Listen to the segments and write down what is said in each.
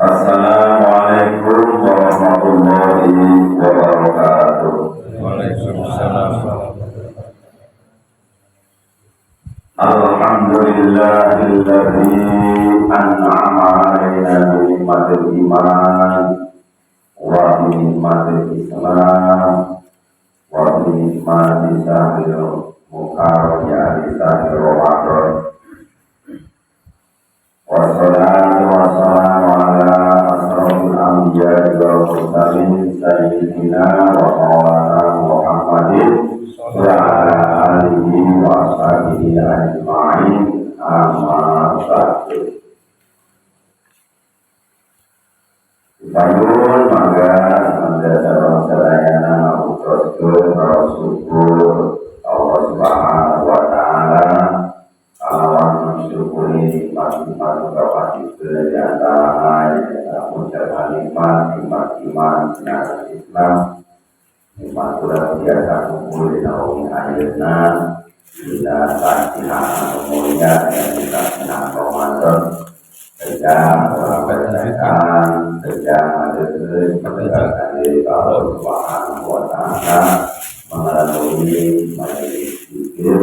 Assalamualaikum warahmatullahi wabarakatuh. Waalaikumsalam. Alhamdulillahilladzi an'ama 'alaina bi nikmatil iman wa bi nikmatil islam wa bi nikmati syahril muharram ya syahril ramadan. Wassalatu wassalamu ala asrofil anbiya wal mursalin sayyidina wa maulana Muhammadin wa ala alihi wa ashabihi ajma'in, amma ba'du. Payun mangga mandasa sadayana utroskeun syukur Allah Subhanahu wa taala awan mensyukuri nikmat-nikmat kapasitas di antara mengucapkan nikmat iman dan Islam, nikmat luar biasa kumpul di naungi akhirnya kita saksikan umurnya yang kita senang Ramadan sejak berkesan sejak menegakkan diri Allah Subhanahu wa taala melalui majelis zikir.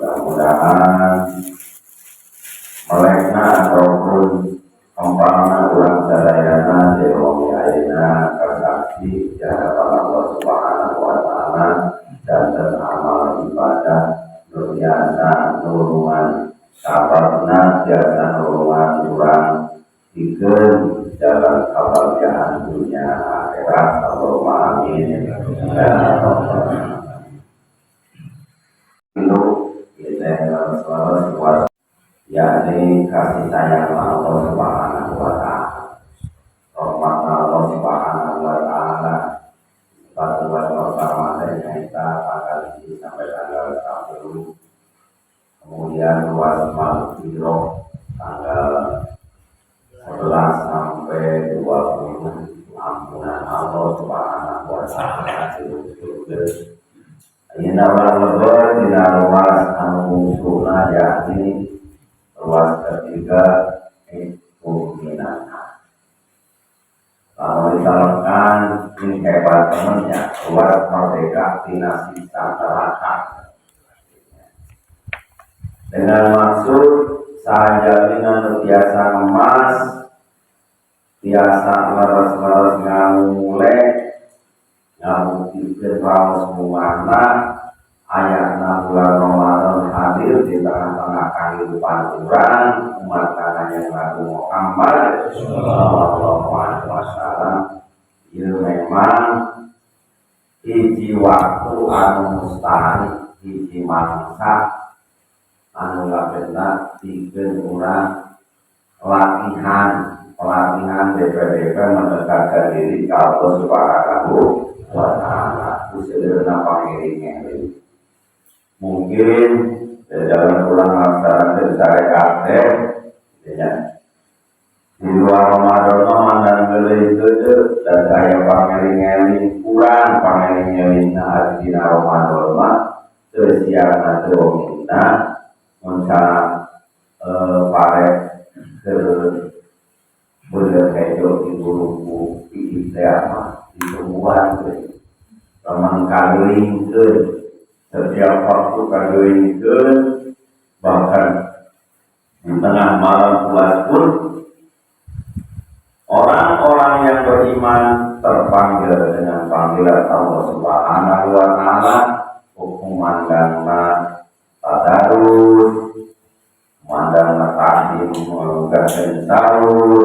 Mudah-mudahan melekna ataupun kempalna ulang sadayana dewa ayeuna kasaksi jahatan Allah Subhanahu wa taala dan amal ibadah biasa nulungan sabarna biasa nulungan urang dikeun jalan kebahagiaan dunia akhirat. Allahumma amin yakni kasih sayang Allah Subhanahu wa taala, rahmat Allah Subhanahu wa taala, batuan pertama dari kita tanggal ini sampai tanggal 1, kemudian luas Maghfirah tanggal 11 sampai 20, ampunan Allah Subhanahu wa taala. Ini orang lebar tidak luas anu sunnah yakni luas ketiga itu minana. Kalau disalurkan ini hebat temannya luas merdeka dinasti masyarakat dengan maksud sajalinan biasa emas biasa leres-leres ngangule ngabuktikan raos muwarna ayatna bulan Ramadan hadir di tengah-tengah kehidupan orang umat yang Nabi Muhammad sallallahu alaihi wasallam. Ieu memang hiji waktu anu mustahil, hiji mangsa anu labena pikeun urang pelatihan DPDP mendekatkan diri ke Allah Subhanahu wa taala. Usaha pangiring-ngiring mungkin dalam pulang laksanakan syariat ya di luar Ramadan mandang geuleuh itu dan saya pangiring-ngiring kurang pangiring-ngiring di Ramadan mah teu siapna teu minta mencana pare ke bener hejo di buku di mah di semua memang kageulingkeun setiap waktu kageulingkeun, bahkan di tengah malam puas pun orang-orang yang beriman terpanggil dengan panggilan Allah Subhanahu wa taala, hukuman dana tadarus mandangna tahdim menggasen sahur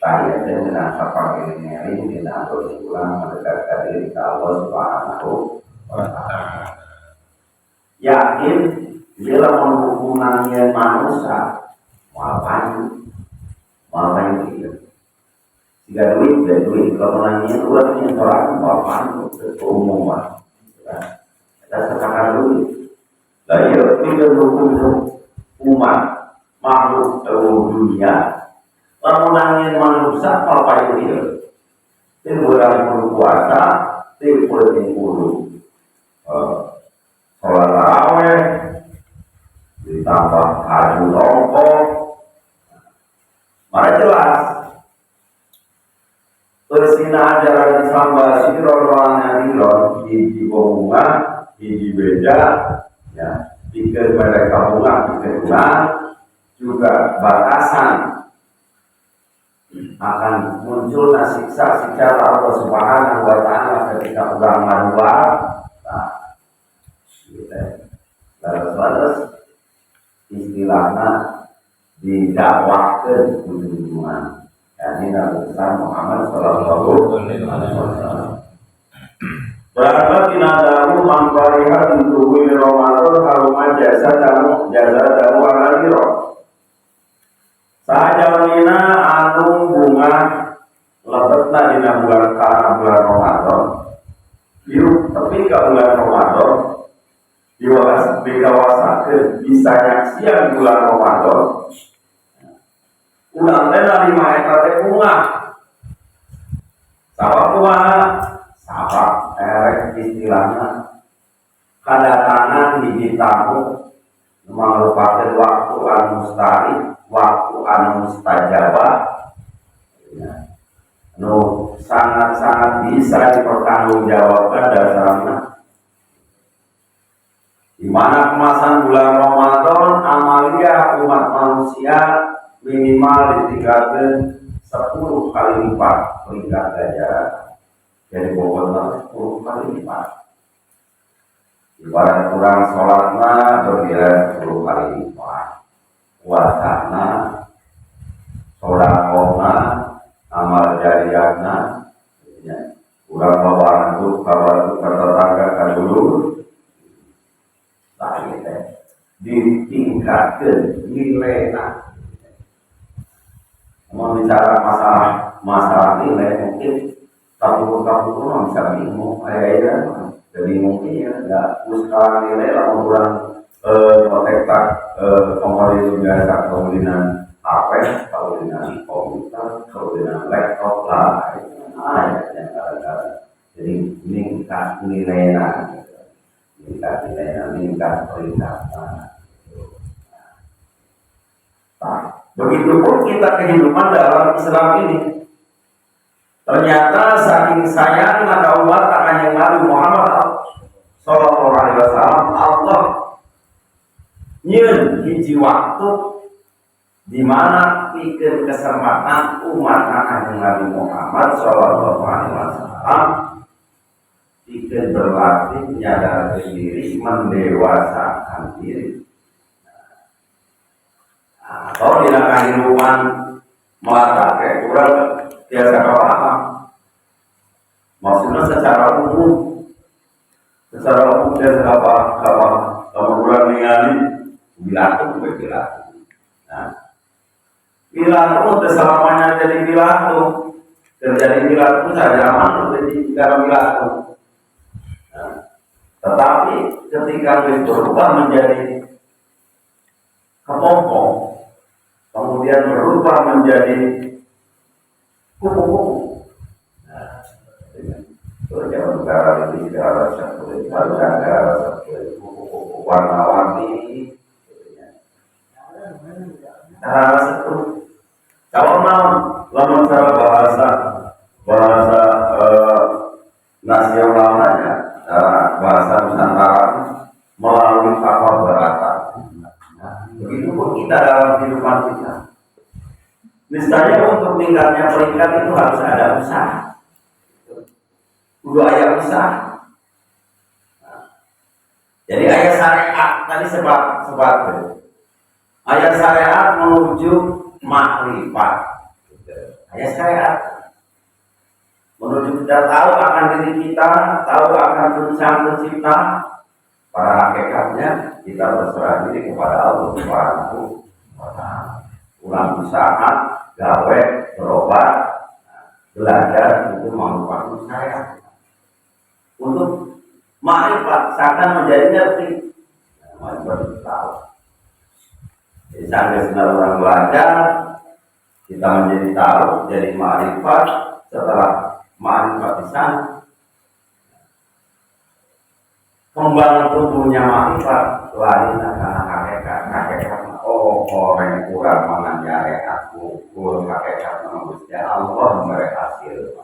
saya dengan sapangiring dina dosa ulang mendekatkan diri ke Allah Subhanahu wa taala. Yakin bila menghukumnya manusia maafan dia. Jika duit dan duit kalau nanya orang yang orang maafan umum lah. Kita sekarang duit. Saya tidak hukum umat makhluk seluruh dunia. Kalau nanya manusia apa dia? Tidak berpuasa, tidak berkudu. Sholat tarawih ditambah haji rokok, maka jelas dina ajaran Islam basiron wa nadiron hiji bunga hiji beda ya pikir mereka bunga pikir juga batasan akan muncul siksa secara Allah Subhanahu wa Ta'ala ketika orang madua. Nah, lalu istilahnya didakwakan kunjungan. Ini Nabi Muhammad Sallallahu Alaihi Wasallam. Berapa tinadamu mampariha untuk Ramadan harumah jasa damu alairoh. Sajawnina anu bunga lebetna dina bulan Ramadan. Yuk, tapi ke bulan Ramadan dikawasakeun bisa nyaksian bulan Ramadan. Ulang teh 5 hektar teh bunga. Sabab bunga, sabab istilahnya kedatangan hiji tamu merupakan waktu anu mustari, waktu anu mustajabah. Sangat-sangat bisa dipertanggungjawabkan dasarnya. Di mana kemasan bulan Ramadan amalia umat manusia minimal ditingkatkan 10 kali lipat peringkat ganjaran. Jadi pokoknya 10 kali lipat. Ibarat kurang sholatnya bernilai 10 kali lipat. Puasana, sholakona, amal jariyahna, kurang bawa itu tetangga kan dulu. Ditingkatkan nilainya. Mau bicara masalah nilai mungkin kapur bisa bingung jadi mungkin ya nggak usaha nilai lah kurang protektak komoditi biasa kemudian HP kemudian komputer kemudian laptop lah jadi meningkat nilainya meningkat peringkatan. Begitupun kita kehidupan dalam Islam ini. Ternyata saking sayang maka umat akan Nabi Muhammad Sallallahu Alaihi Wasallam Allah nyen hiji waktu di mana pikir kesempatan umat akan Nabi Muhammad Sallallahu Alaihi Wasallam pikir berlatih menyadari diri mendewasakan diri. Atau di dalam kehidupan melatar kurang biasa paham. Maksudnya secara umum dia apa kamu kurang ningali bilaku. Nah, bilaku selamanya jadi bilaku. Terjadi bilaku saja aman jadi cara bilaku. Nah, tetapi ketika berubah menjadi kepompong, kemudian berubah menjadi kupu-kupu. Nah, dengan negara ini negara seperti kupu-kupu warna-warni. Nah, satu. Kalau lama cara bahasa nasionalnya, bahasa Nusantara melalui kapal berata. Begitupun kita dalam kehidupan kita. Misalnya untuk meningkatnya peringkat itu harus ada usaha. Kudu aya usaha. Jadi ayat syariat tadi sebab ayat syariat menuju makrifat. Ayat syariat menuju kita tahu akan diri kita, tahu akan penciptaan pencipta. Pada hakikatnya kita berserah diri kepada Allah Subhanahu wa Ta'ala. Ulang usaha, gawe, berobat, belajar untuk memanfaatkan saya. Untuk makrifat seakan menjadi ngerti. Makrifat tahu. Jadi sampai sebenarnya orang belajar, kita menjadi tahu, jadi makrifat. Setelah makrifat di sana, kembang tubuhnya makrifat lain akan hakikat orang kurang mengajar aku hakikat manusia Allah berhasil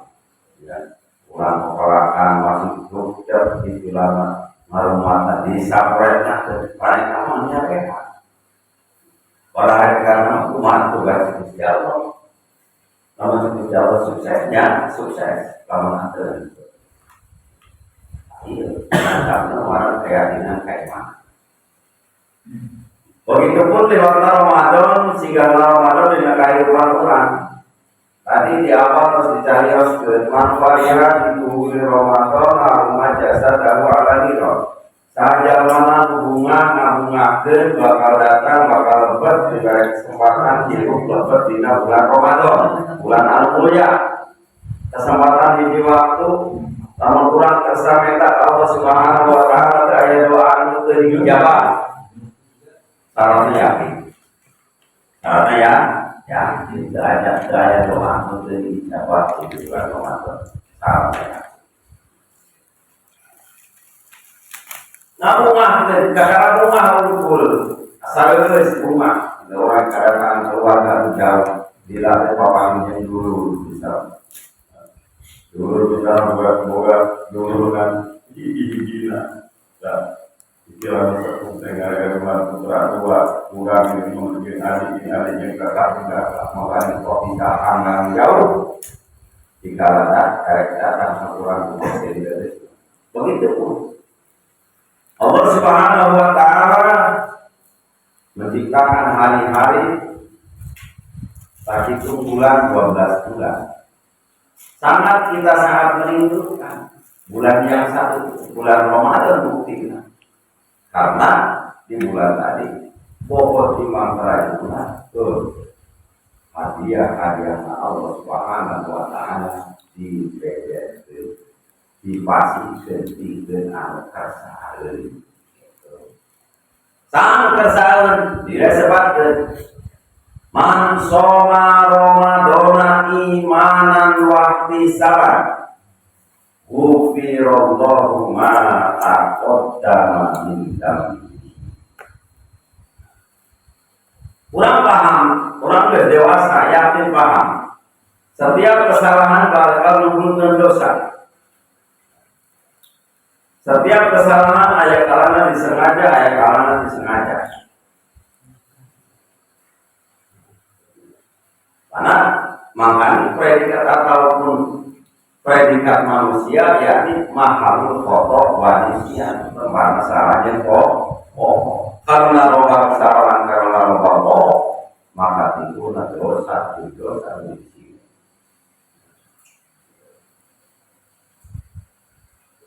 ya. Ulang kepalakan masih tutup di lama marumata di sapretna paling amannya rehat. Para hari karena umat tugas Gusti Allah. Namun Gusti Allah suksesnya sukses lama ada. Iya, karena orang keyakinan kayak mana. Begitupun lewat Ramadan, sehingga Ramadan dengan kehidupan orang. Tadi di awal harus dicari osbet, manfaatnya ditunggu di Ramadan, rumah jasa dan ala niro. Saja mana hubungan ngabungakeun bakal datang, bakal lebat diberi kesempatan hidup lebat di bulan Ramadan, bulan anu mulia. Kesempatan di waktu, namun kurang tersameta Allah Subhanahu Wa Taala daya doa anu teu dijawab. Syaratnya yakin. Syaratnya ya, yakin. Daya doa untuk dijawab di bulan Ramadan. Syaratnya yakin. Namun kadang rumah unggul, asal itu rumah. Orang kadang keluarga jauh, dilatih papanya dulu bisa. Dulu bisa buat dulu kan gila. Pikiran satu negara putra tua kurang ini mungkin adik yang kakak tidak makan kopi tahanan jauh jika datang seorang jadi begitu pun Allah Subhanahu Wa Taala menciptakan hari-hari bagi bulan 12 bulan kita sangat merindukan bulan yang satu bulan Ramadan buktinya. Karena di bulan tadi bobot imam kerajaan hadiah Allah Subhanahu Wa Taala di PDS dipasihkeun pikeun anu kasaeun. Sang kasaeun diresepkeun man soma Ramadana imanan wa ihtisaban Ghufirallahu ma taqaddama min dzambi. Kurang paham, kurang dewasa, yakin paham. Setiap kesalahan bakal mengumpulkan dosa. Setiap kesalahan ayat kalana disengaja, ayat kalana disengaja. Karena makanya predikat ataupun predikat manusia yakni mahalul khotok wanisnya tempat masalahnya karena roba kesalahan karena roba maka itu dosa misi.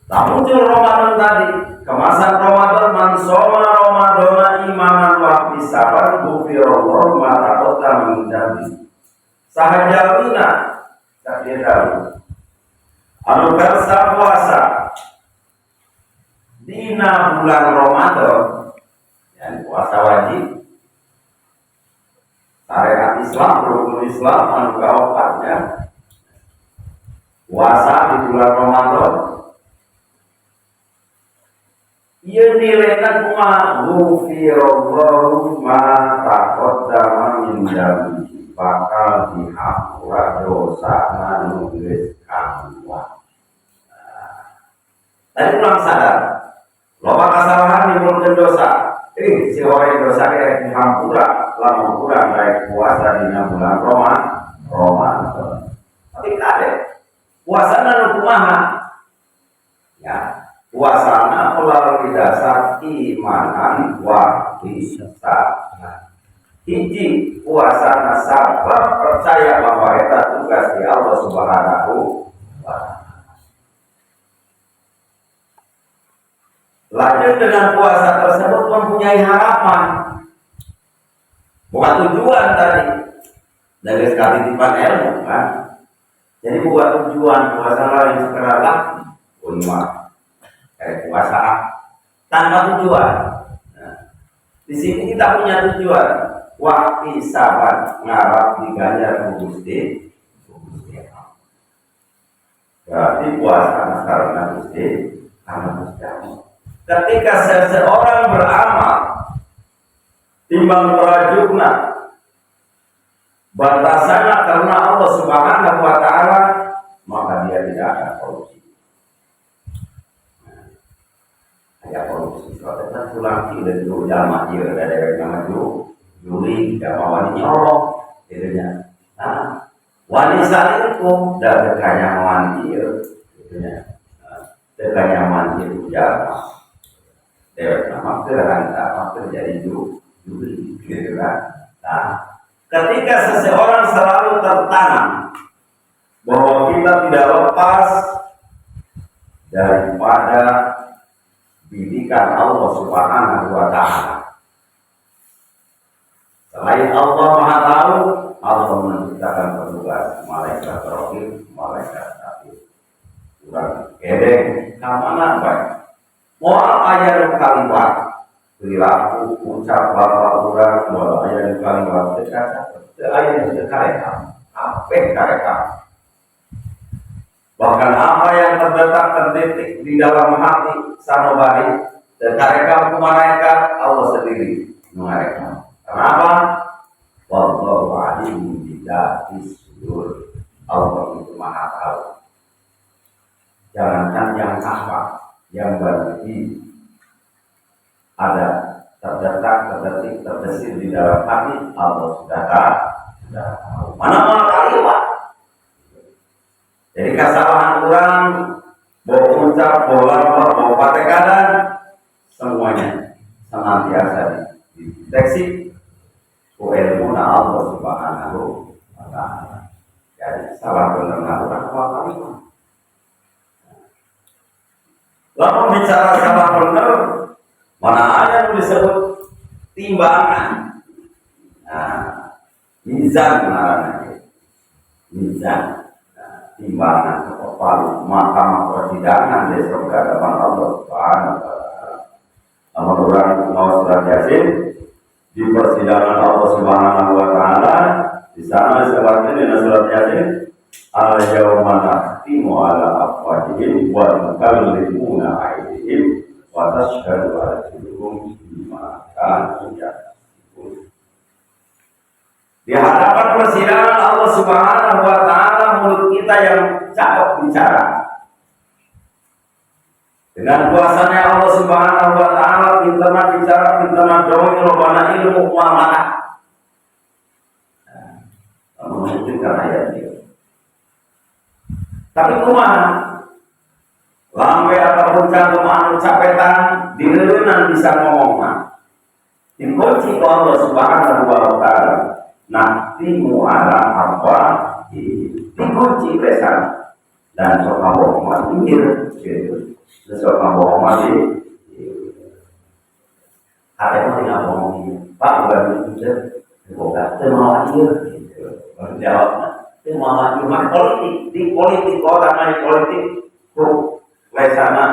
Namun muncul Ramadan tadi kemasan Ramadan mansoma Ramadan imanan waktu sabar bufirullah mata kota menjadi sahajawina tak dia tahu anu kersa puasa dina bulan Ramadan yang puasa wajib syariat Islam rukun Islam anu kaopatnya puasa di bulan Ramadan ieu nilaina kumaha ghufirallahu ma taqaddama min dzambi bakal dihapura dosa anu geus kaluar. Tadi pulang sadar, loba kesalahan dimulkan dosa. Si orang dosa kayak dihampura, lama kurang baik puasa di bulan Ramadan. Tapi kade, puasa nanu kumaha? Ya, puasana melalui dasar imanan wa ihsanan. Hiji puasana sabar percaya bahwa eta tugas di Allah Subhanahu wa Ta'ala. Lanjut dengan puasa tersebut mempunyai harapan, bukan tujuan tadi dari titipan ilmu kan. Jadi bukan tujuan puasa lain sekarang unma kayak puasa tanpa tujuan. Nah, di sini kita punya tujuan, waktu sabar ngarap diganjar Gusti. Berarti puasa karena Gusti ketika seseorang beramal timbang merajukna batasannya karena Allah Subhanahu wa Ta'ala, maka dia tidak tidak ada korupsi. Ada korupsi. Kalau kita pulang di dulu jamaah dia ada yang maju, juli jamaah wani nyolong, jadinya. Nah, wani saat itu dah dekanya wani dia, jadinya. Dekanya wani itu jamaah. Dewek nama kerana terjadi juli, gitu kan? Nah, ketika seseorang selalu tertanam bahwa kita tidak lepas daripada didikan Allah Subhanahu wa Ta'ala. Selain Allah Maha Tahu, Allah menciptakan petugas malaikat rohim, malaikat tapi kurang kedeng, kamana baik. Moal ayat kalimat perilaku ucap bapak orang, moal ayat kalimat dekat, ayat dekat, apa karekam. Bahkan apa yang terdetak terdetik di dalam hati sanubari terkarekam malaikat Allah sendiri mengarekam. Kenapa? Wallahu a'lam bidzati sudur. Allah itu Maha Tahu. Jangankan yang apa, yang berarti ada terdetak, terdetik, terbesit di dalam hati Allah sudah tahu. Mana kalimat? Jadi kesalahan orang, bawa ucap, bawa lapor, bawa patekadan, semuanya senantiasa dideteksi ilmu Allah Subhanahu wa Ta'ala. Jadi salah benar orang apa kalimat. Lalu bicara salah benar, mana ada yang disebut timbangan. Nah, mizan namanya. Mizan. Timbangan atau palu mahkamah persidangan besok di hadapan Allah Subhanahu wa Ta'ala. Namun orang mau surat Yasin di persidangan Allah Subhanahu wa Ta'ala, di sana seperti ini surat Yasin, al-yawma nakhtimu ala afwahihim wa nukallimuna aydihim wa tashhadu arjuluhum bima kanu yaksibun. Di hadapan persidangan Allah Subhanahu wa Ta'ala, mulut kita yang cakap bicara. Dengan kuasanya Allah Subhanahu wa Ta'ala, pinterna bicara, pinterna dongeng, lobana ilmu muamalah. Menunjukkan ayat ini. Tapi kumaha? Lambe ataupun cantuman capetan dileunan bisa ngomong. Dikunci Allah Subhanahu wa Ta'ala. Nah, timu ala apa dikunci pesan dan soal bohong mati gitu, soal bohong mati ada yang tinggal bohong Pak bukan itu bukan terima gitu jawabnya terima cuma politik orang lain politik tuh lesana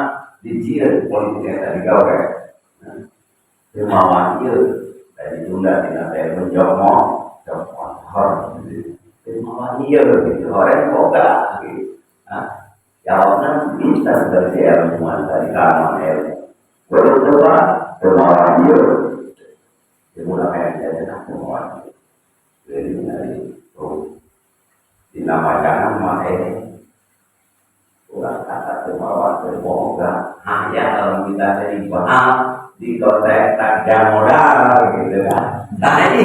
dijir politik yang tadi gawe terima dari tunda tidak saya menjawab orang iya gitu orang boga gitu. Nah, jawabnya bisa dari ilmuwan dari kalangan ilmu. Berdoa orang dia dimulai dari orang. Jadi dari dinamakan nama ini. Orang kata terbawa terboga hanya kalau kita jadi paham di konteks tak modal gitu kan. Nah ini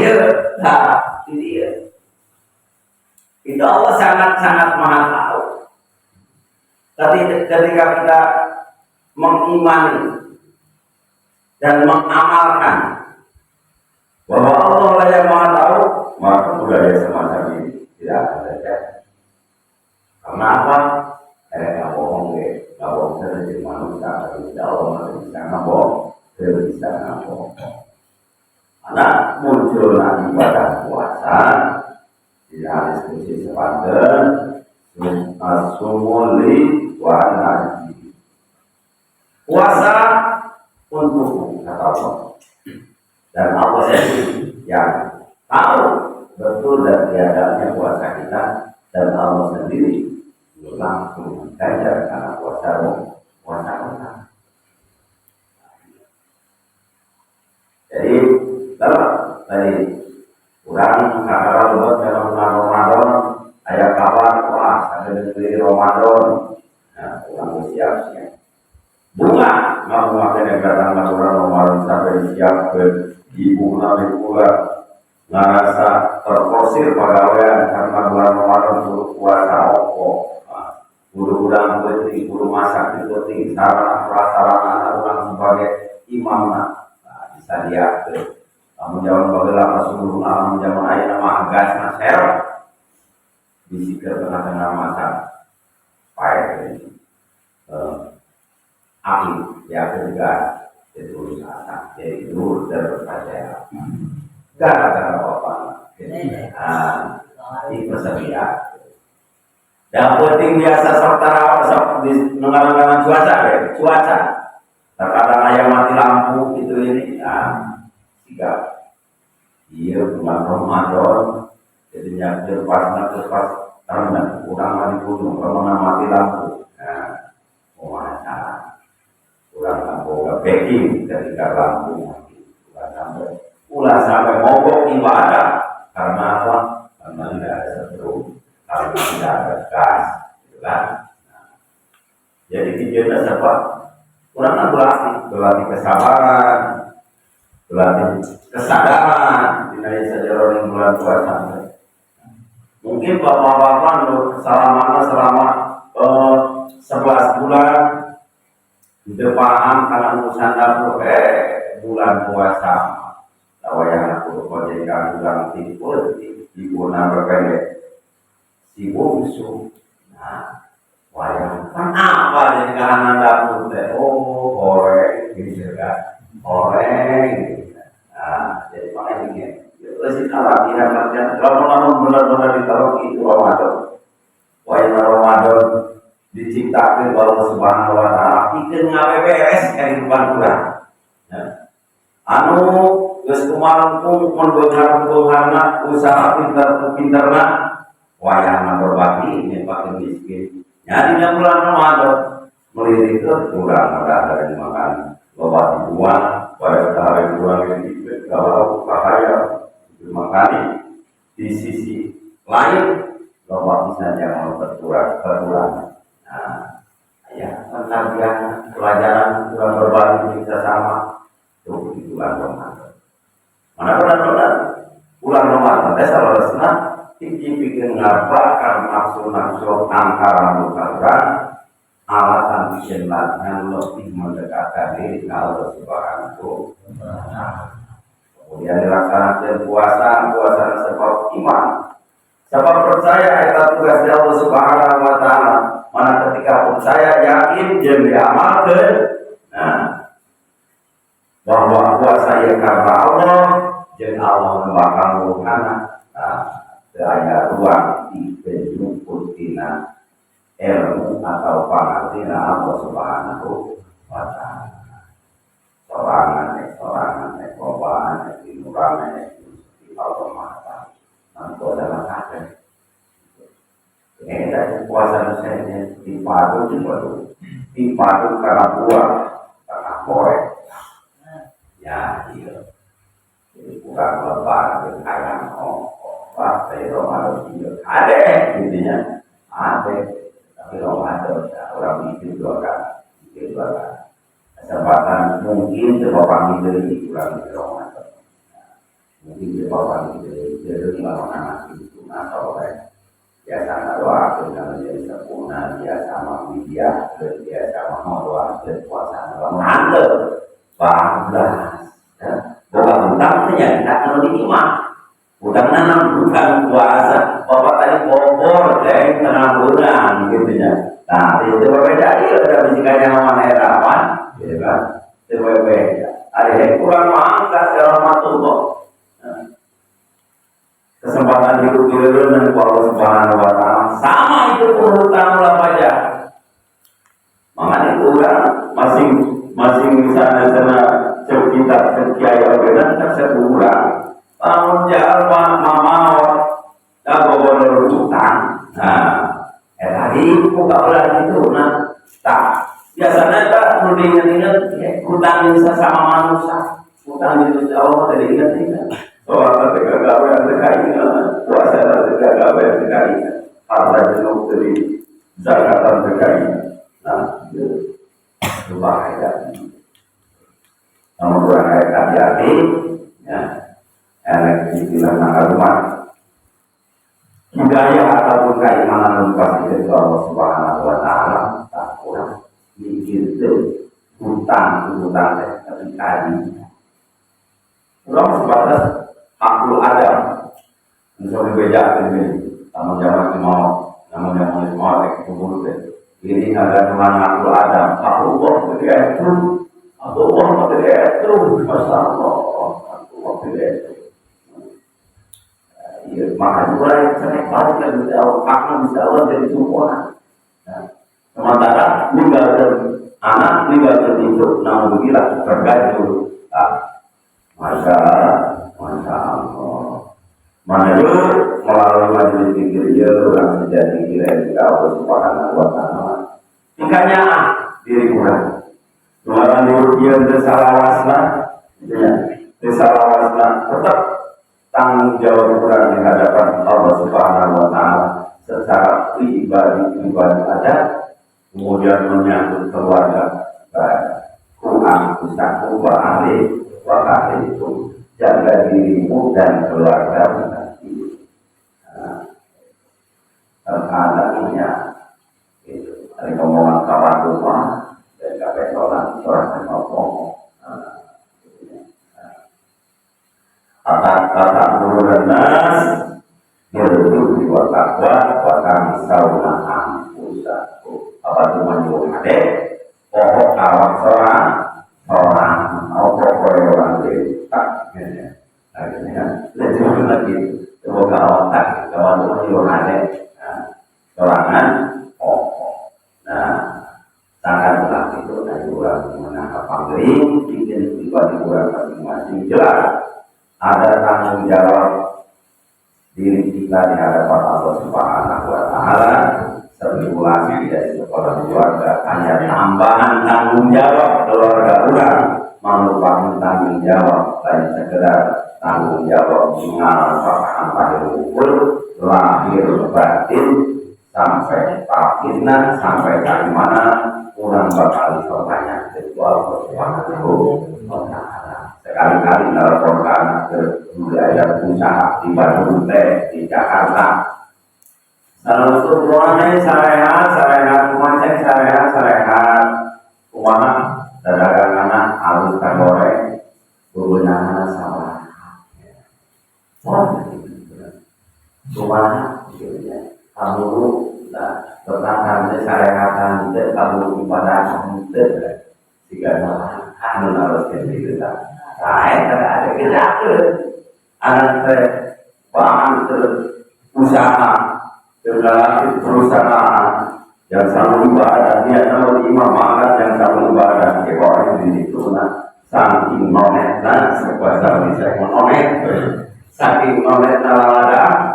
itu Allah sangat-sangat Maha Tahu. Ketika kita mengimani dan mengamalkan bahwa Allah lah yang Maha Tahu, maka budaya semacam ini tidak akan terjadi. Karena apa? Nggak bohong deh, nggak bohong terjadi manusia, tidak Allah masih bisa ngabong, bisa ngabong. Karena muncul nanti pada puasa. Di hadis kunci sepanjang sumuli wa naji puasa untuk kata Allah dan Allah sendiri yang tahu betul dan tiadanya puasa kita dan Allah sendiri langsung mengajar karena puasa kita. Jadi kalau tadi kurang kakak buat dalam bulan Ramadan ayat kabar wah ada di Ramadan Nah, ulang siap-siap. Bunga, mau makan yang datang laporan Ramadan sampai siap ke ibu nabi pula ngerasa terforsir pegawaian karena bulan Ramadan suruh puasa oko. Guru-guru penting, guru masak itu penting, sarana prasarana orang sebagai imam bisa dia ke. Kamu jangan bagaimana seluruh alam zaman ayat nama gas naser, bisi ke tengah-tengah masa payah ini. Akhir ya ketiga itu usaha jadi nur terpercaya gara-gara apa di persediaan yang penting biasa serta di mengalami cuaca terkadang ayam mati lampu itu ini tiga iya bulan Ramadan jadinya pas terendam kurang mati gunung kalau mati lampu ulang lampu packing ketika lampu mati sampai mogok ibadah karena apa? Karena tidak ada setrum, karena tidak ada gas, kan? Jadi tujuannya apa? Kurang berlatih kesabaran, berlatih kesadaran. Tidak saja orang bulan puasa. Mungkin bapak-bapak selama 11 bulan depan karena urusan dapur bulan puasa yang aku kojengkan bulan tidur ibu nama pendek si bungsu wayang kan apa jadi kahanan dapur goreng gitu kan goreng jadi makanya begini itu latihan kalau benar-benar ditaruh itu Ramadan wayang Ramadan diciptakan Allah Subhanahu wa taala bikin ngawe beres kehidupan urang. Anu geus kumaha mendengar usaha pinter-pinterna wayang berbagi nyepakeun miskin. Nyadinya bulan Ramadan melirik ke urang ada yang makan loba dibuang pada hari urang ini kalau bahaya makanya di sisi lain loba bisa jangan berkurang. Ya, pengajian pelajaran bulan berbagi kita sama tuh di bulan Ramadan. Mana bulan Ramadan? Kalau resna tinggi bikin ngabakar nafsu antara mukaran alatan bikin yang lebih mendekatkan diri ke Allah Subhanahu wa Ta'ala. Kemudian dilaksanakan puasa sebab iman. Sebab percaya itu tugas Allah Subhanahu wa Ta'ala. Mana ketika percaya yakin dan diamalkan bahwa puasa ya karena Allah dan Allah membakar karena ada ruang di penjemput tina ilmu atau pangatina Allah Subhanahu wa Ta'ala. Sorangan, kobaan, timuran, di Allah Mata. Nanti adalah kakek. Dari puasa saya dipadu karena buah karena korek ya iya jadi kurang lebar dengan ayam dari Ramadan iya ada intinya ada tapi Ramadan orang mikir dua kali kesempatan mungkin sebab dari kurang di Ramadan mungkin sebab dari mana itu atau biasa doa dengan menjadi sempurna biasa media biasa doa dan puasa mengantar bablas bukan hutangnya tidak perlu diiman hutang nanam bukan puasa bapak tadi bobor dari tengah bulan gitu ya nah itu berbeda dia udah bisikanya mana herapan gitu kan itu berbeda ada yang kurang mangkat dalam matullah kesempatan hidup dulu dan Allah Subhanahu wa Ta'ala sama itu urutan ulah pajak makanya udah masing misalnya sana sekitar sekiai organ tersebulan tahun jalan mama dah bawa utang tadi buka ulah itu tak biasanya tak perlu diingat-ingat utang sesama manusia utang itu Allah dari ingat-ingat soal gawe yang terkait puasa terkait gawe yang terkait harta jenuh dari zakatan terkait berbahaya. Namun kurang hati-hati, ya, energi bilang nakal rumah. Hidayah ataupun keimanan pasti dari Allah Subhanahu Wa Taala tak kurang mikir itu hutang tapi kali. Orang sebatas makhluk Adam, misalnya beda ini, namun jangan mau kubur deh. Ini ada teman makhluk Adam, makhluk Allah itu, Masya Allah, makhluk itu. Ya, maka mulai saya balik lagi ke awal, akan bisa awal dari sempurna. Sementara meninggalkan anak, meninggalkan itu, namun begitu terkait dulu. Masya Allah. Mana itu melalui majelis zikir dia orang menjadi kira Allah Subhanahu Wa Taala. Tingkahnya diri kurang. Luaran dia bersalawasna, bersalawasna tetap tanggung jawab kurang di hadapan Allah Subhanahu Wa Taala secara pribadi ada, kemudian menyangkut keluarga kurang bisa ubah alih wakil itu jaga dirimu dan keluarga menanti. Terkadangnya itu ada omongan kawan rumah dan kapan orang ngomong. Kata menurut nas berdu dua takwa bahkan sauna ampusaku apa itu menjuade pokok awak seorang atau pokok orang tak akhirnya lebih lagi coba awak tak kawan menjuade seorangan pokok. Nah sangat berat itu dari orang menangkap panggring bikin pribadi orang masing-masing jelas. Ada tanggung jawab diri kita di hadapan Allah Subhanahu Wa Taala. Simulasi dari sekolah keluarga hanya tambahan tanggung jawab keluarga orang merupakan tanggung jawab lain sekedar tanggung jawab mengalami lahir lahir batin sampai akhirnya sampai dari mana orang bakal bertanya kepada Allah Subhanahu Wa Taala. Sekali-kali melaporkan ke wilayah usaha di Bandung di Jakarta. Kalau semuanya sarehat, kumacek sarehat, kumana dagangan halus goreng, bubunana sama. Kumana, kamu tetangga sarehatan, kamu ibadah, jika anu harus jadi saya ada kerja anak bahan usaha dalam perusahaan yang selalu ibadah dia selalu imam makan yang selalu ibadah ke orang di situ saking nonet dan sekuasa bisa nonet saking nonet ada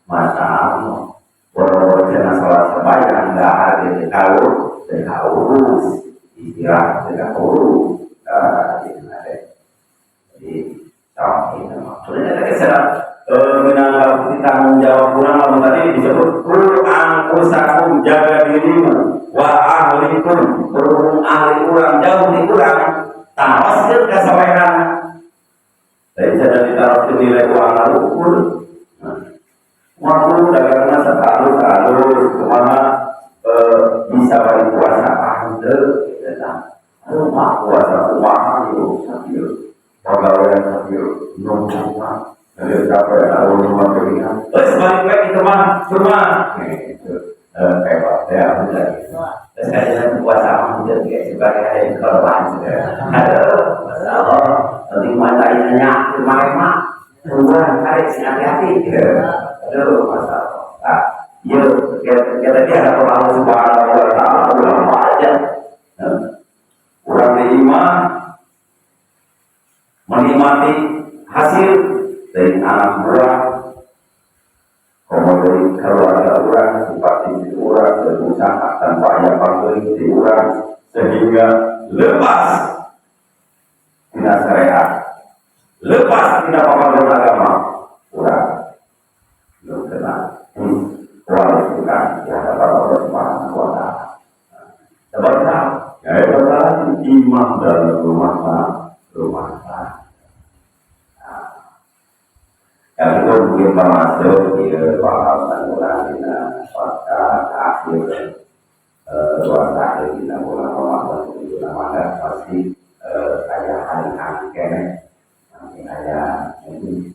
masalah kalau jangan salah sebayang nggak ada di tahu istirahat tidak urus jadi tahun ini maksudnya kita menanggapi tanggung jawab kurang lalu tadi disebut angkusakum jaga dirimu wa ahlikum berhubung ahli kurang jauh di kurang tawasir kesabaran dari saya ditaruh ke nilai uang lalu ukur waktu dagangan sehalus kemana bisa bagi puasa rumah kuasa rumah itu sambil pegawai sambil nunggu dari capek tahu rumah berikan terus balik lagi ke rumah itu hebat ya benar terus saya puasa menjadi sebagai korban ada masalah nanti matanya rumah rumah tarik hati-hati aduh masalah ya kita dia ada Allah Subhanahu Wa Taala ulama aja orang beriman menikmati hasil dari anak buah, kemudian keluarga orang, bupati orang, berusaha tanpa yang paling di orang, sehingga lepas tidak syariat, lepas tidak apa-apa agama orang, belum kenal, kualifikasi ya Allah Subhanahu Wa Taala. Sebab ya akhir puasa di bulan Ramadan itu namanya pasti ada hari-hari kene nanti ada ini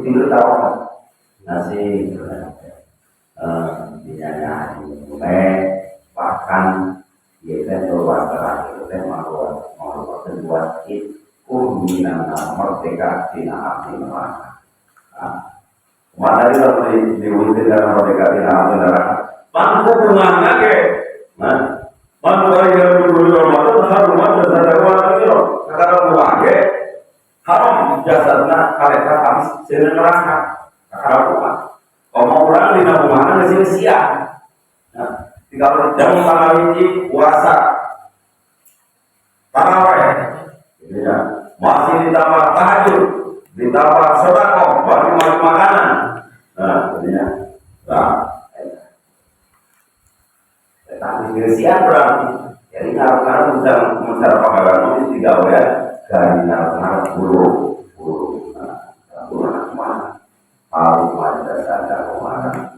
tidur tahu nasi dinanya mulai bahkan kita coba terakhir kita mau buat itu kurnian merdeka tina hati neraka. Mana dia diwujud dalam merdeka tina hati neraka. Mampu bunga lagi, mampu lagi yang dulu Ramadan harum dasar dewan itu, sekarang bunga lagi harum jasadnya kalenda habis sini neraka, sekarang bunga. Kalau orang di nabungan nggak sia-sia. Jika berjam tanggal ini puasa, taraweh, masih ditambah tahajud, ditambah sedekah, bagi makanan. Jadinya, tapi sia berarti. Jadi kalau mencari pahala itu tiga ya, dari nalar buruk, mana? Paling wajar saja kemana?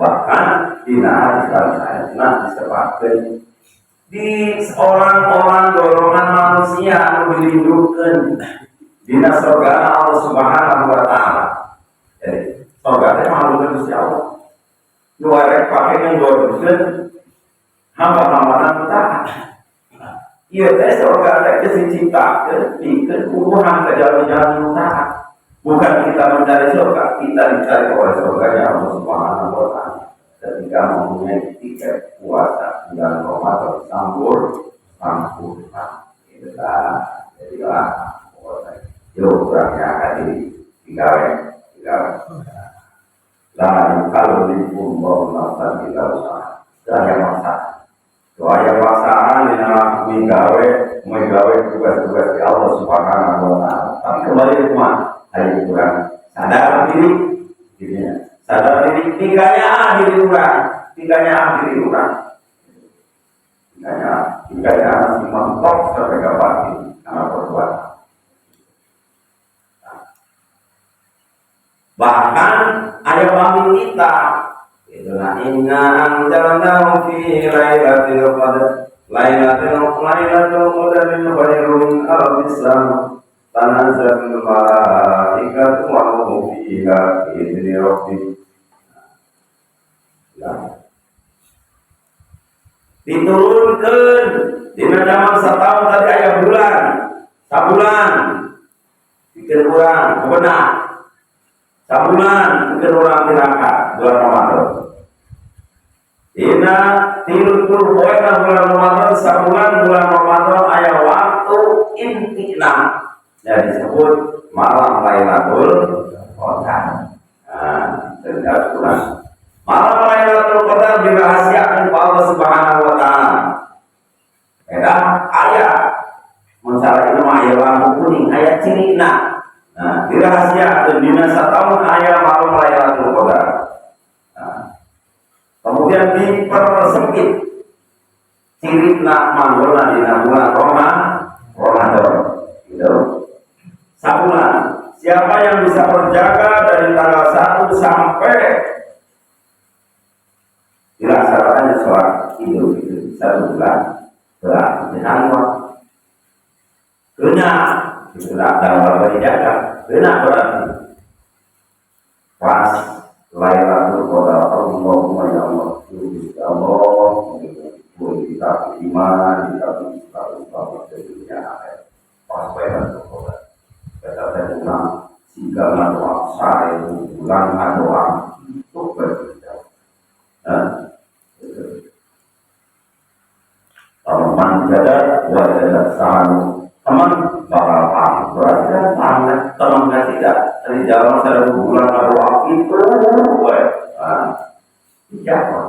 Bahkan tidak disebabkan di orang-orang golongan manusia yang dilindungi dinas surga Allah Subhanahu wa Ta'ala. Jadi surga itu makhluk Gusti Allah. Luar pakai yang dosen hamba-hamba kita. Iya, surga itu diciptakan bikin hubungan ke jalan-jalan utara. Bukan kita mencari surga, kita dicari oleh surganya Allah Subhanahu wa Ta'ala. Ketika mempunyai tiket puasa bulan Ramadan sambur, itulah jadilah kurangnya akan digawe. Lalu kalau dipun mau nafsan kita usaha, saya maksa. Doa paksaan ini menggawe tugas-tugas di Allah Subhanahu wa Ta'ala. Tapi kembali ke mana? Hari kurang sadar diri, sadar diri tinggalnya akhir kurang, tinggalnya si mentok sampai kapan karena perbuatan. Bahkan ayat kami kita itulah inna anjalnahu fi lailatul qadar lailatul qadar min khairun alfis sama tanazzalul malaikatu wa ruhu fiha bi'izni rabbihim. Diturunkan di zaman setahun tadi ayat sabulan bikin orang benar sabulan bikin orang dirangkat bulan Ramadan. Ina tilur bulan Ramadan sabulan bulan Ramadan ayat waktu intina. Yang disebut malam Lailatul Qadar. Sejak bulan malam Lailatul Qadar dirahasiakan oleh Allah Subhanahu wa Ta'ala. Beda ayat mencari nama ayat lampu kuning, ayat cirina. Dirahasiakan dina setahun ayat malam Lailatul Qadar. Kemudian dipersempit cirina manggulna dina bulan Ramadan. Gitu. Sabulan. Siapa yang bisa berjaga dari tanggal 1 sampai dilaksanakannya sholat Idul Fitri 1 bulan berarti Januari. Kena tidak dalam berjaga. Kena berarti pas Lailatul Qadar Allahumma ya Allah ya Allah kita iman kita dunia pas Lailatul Qadar. Kata ulang segala doa saya ulang doa itu berjalan. Teman jadat wajah sanu teman bakal paham berarti paham teman tidak dari jalan saya bulan doa itu siapa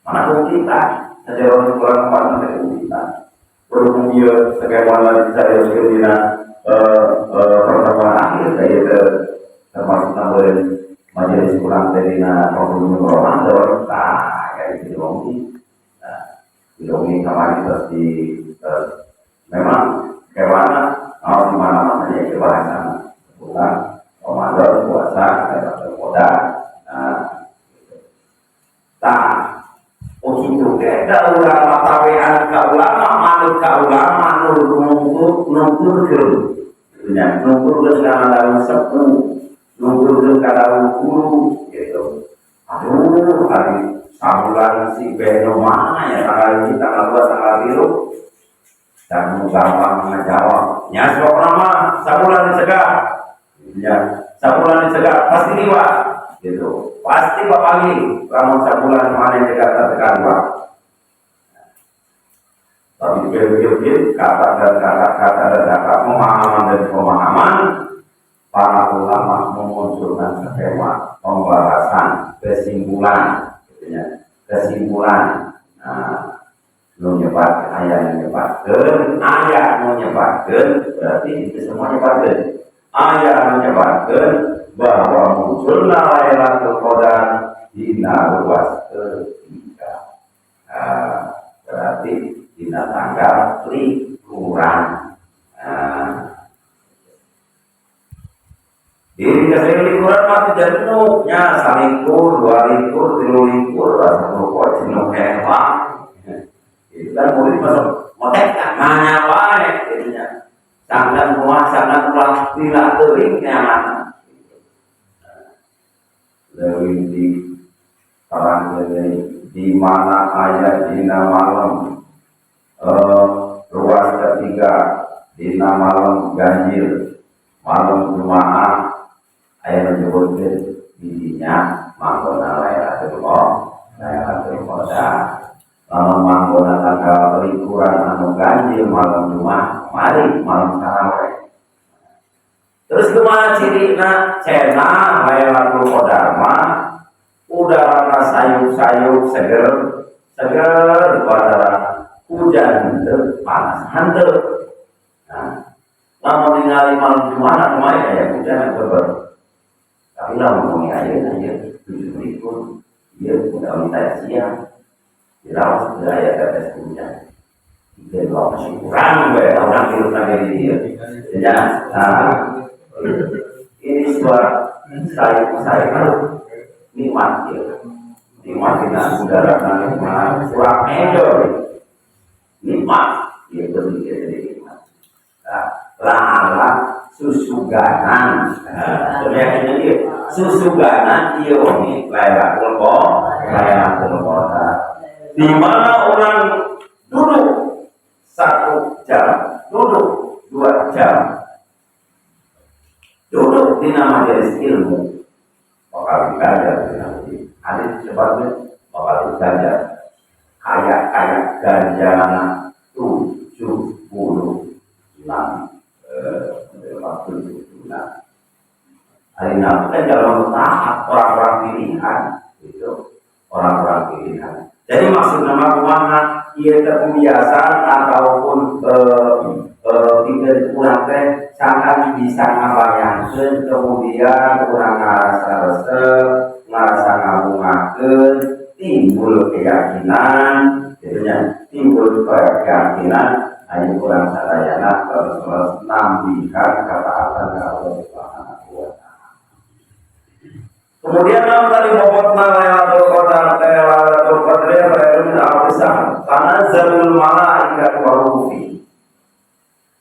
mana pun kita saja orang kurang paham dari kita berhubung dia sebagaimana saya sekiranya pertemuan akhir dari termasuk tambahan majelis ulang dari penghubung Ramadan kayak gitu Ilmu kemarin pasti memang kemana mau di mana-mana ya kebahasan bulan Ramadan puasa ada koda Eta ulama tabi'an ka ulama, manut ka ulama, nungkur ke. Nungkur ke segala daun sepuh, nungkur ke daun guru, gitu. Aduh, hari sabulan si Beno mana ya, tanggal ini, tanggal 2, tanggal 3. Dan gampang ngejawab. Ya, sok nama, sabulan dicegah. Ya, sabulan dicegah, pasti liwat. Gitu. Pasti bapali, kamu sabulan mana yang dekat-dekat liwat. Tapi berbeda kata dan kata-kata dan kata pemahaman dan pemahaman para ulama memunculkan skema pembahasan kesimpulan, kesimpulan. Nah, menyebarkan ayat menyebarkan berarti itu semua menyebarkan ayat menyebarkan bahwa munculnya Lailatul Qadar dina luas ketiga. Berarti dina tanggal likuran. Ini kasih likuran mati jenuhnya salikur, 2 likur, 3 likur, rasa rokok jenuh hebat. Itu kan murid masuk motek kan nanya baik jadinya. Sangat puas, sangat puas tidak teringnya mana. Lebih di parang di mana ayat dina malam ruas ketiga dina malam ganjil malam Jumat ayat menyebutkan dirinya manggona Lailatul Qadar. Lalu manggona tanggal likuran anu ganjil malam Jumat mari malam Tarawih. Terus kumaha cirina cenah Lailatul Qadar mah udara sayup-sayup seger pada hujan henteu panas henteu. Nah, lamun ningali malam Jumat kemarin aya hujan beber. Tapi lamun ayeuna aya 7 likur ieu udah minta siang. Dirawat budaya kata hujan. Dia bawa masih kurang orang hidup lagi dia. Ya, nah ini suara saya nikmat ya, nikmatin udara nikmat, kurang enjoy, nikmat, dia berpikir jadi nikmat. Lah susuganan, sebenarnya dia susuganan dia ini Lailatul Qadar. Di mana orang duduk 1 jam, duduk 2 jam, duduk di majelis ilmu, bakal belajar nanti. Ada sebabnya bakal belajar kayak ganjaran 76 hari nanti dalam tahap orang-orang pilihan itu orang-orang pilihan. Jadi maksud nama kumaha ia terbiasa ataupun tidak kurang teh sangat bisa ngabayangkeun kemudian kurang ngarasa resep, ngarasa ngabungakeun, timbul keyakinan, jadinya timbul keyakinan ayo kurang sadayana terus nambihan ketaatan ka Allah Subhanahu wa taala. Kemudian tadi bobotna Lailatul Qadar khairun al-hisab tanazzalul malaikatu waruhi.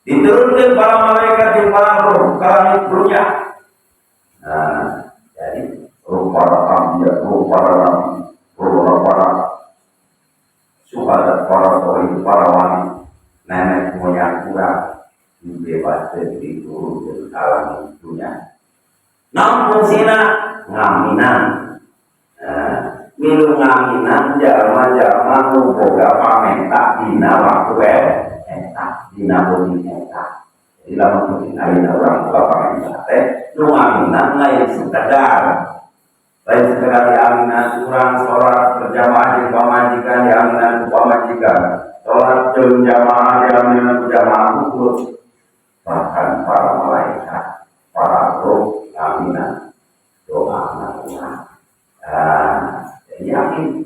Diturunkan para malaikat di para ruh ke langit dunia. Nah, jadi ruh para anbiya, ruh para nabi, ruh para syuhada, para sholih, para wali, nenek moyang kurang dibebaskan diturunkan ke langit dunia. Namun fungsina ngaminan. Milu ngaminan jalma-jalma nu boga pamenta dina waktu eta dina bumi eta. Jadi lamun mungkin ayeuna urang boga pamenta teh nu ngaminan lain sekedar diaminan urang salat berjamaah jeung pamajikan diaminan ku pamajikan. Salat jeung jamaah diaminan ku jamaah ukur. Bahkan para malaikat, para roh ngaminan doa urang. Yakin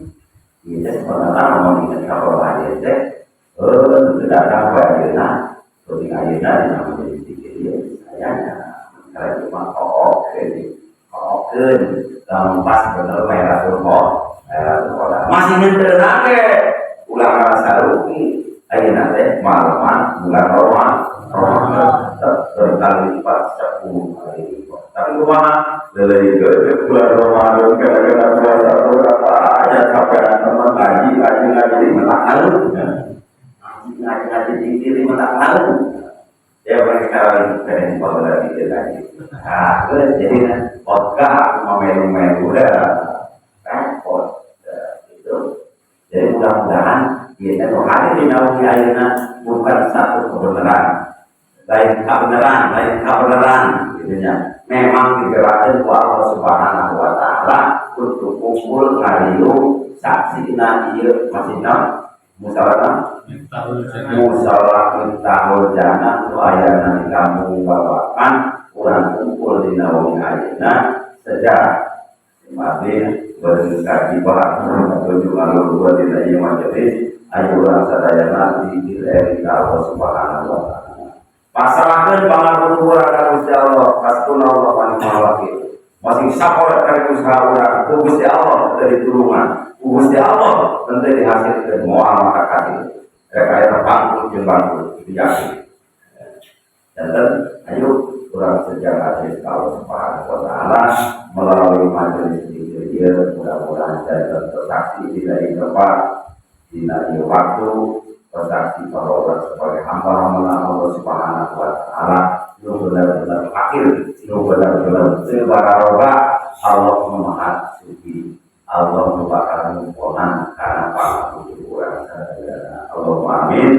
kita sebenarnya mengingat kalau aja teh tidak sampai ayeuna seperti ayeuna di nama jadi dia sayangnya kalau cuma oke dalam pas bener Lailatul Qadar masih nenteu nake tasaruki ayeuna teh malaman bulan Ramadan berkali lipat 10 kali lipat. Tapi kumaha leuwih ke bulan Ramadan kadang-kadang puasa berapa aja sampai teman ngaji menang lalu ngaji diri menang lalu ya mereka keren banget gitu lagi. Nah, jadi podcast mau melu-melu udah repot gitu. Jadi mudah-mudahan kita hari di naungi ayeuna bukan satu kebenaran, lain kebenaran, gitunya. Memang digerakkan ku Allah Subhanahu Wa Taala untuk kumpul ngariu saksina ieu masihna musyawarah tahun jangan tu ayana di kampung bawakan kurang kumpul di naungi ayeuna sejak Madin berkaji bahas atau juga luar tidak yang majelis ayo orang sadayana di diri Allah Subhanahu Wa Taala. Pasrahkeun pangapunten urang ka Gusti Allah, hasbunallahu wa ni'mal wakil. Masih sabar ka usaha urang, ku Gusti Allah dari tulungan, ku Gusti Allah tentu dihasilkeun moal maka kasih. Rek terpangkul jeung bangkul diyakin. Dan ayo urang sejaga Allah Subhanahu Wa Taala melalui majelis ini mudah-mudahan saya tersaksi tidak tepat tidak waktu tersaksi bahwa orang sebagai hamba-hamba Allah Subhanahu Wa Taala yang benar-benar akhir yang benar-benar sebarang Allah Maha Suci Allah merupakan mumpuni karena para orang sadaya. Allahumma amin.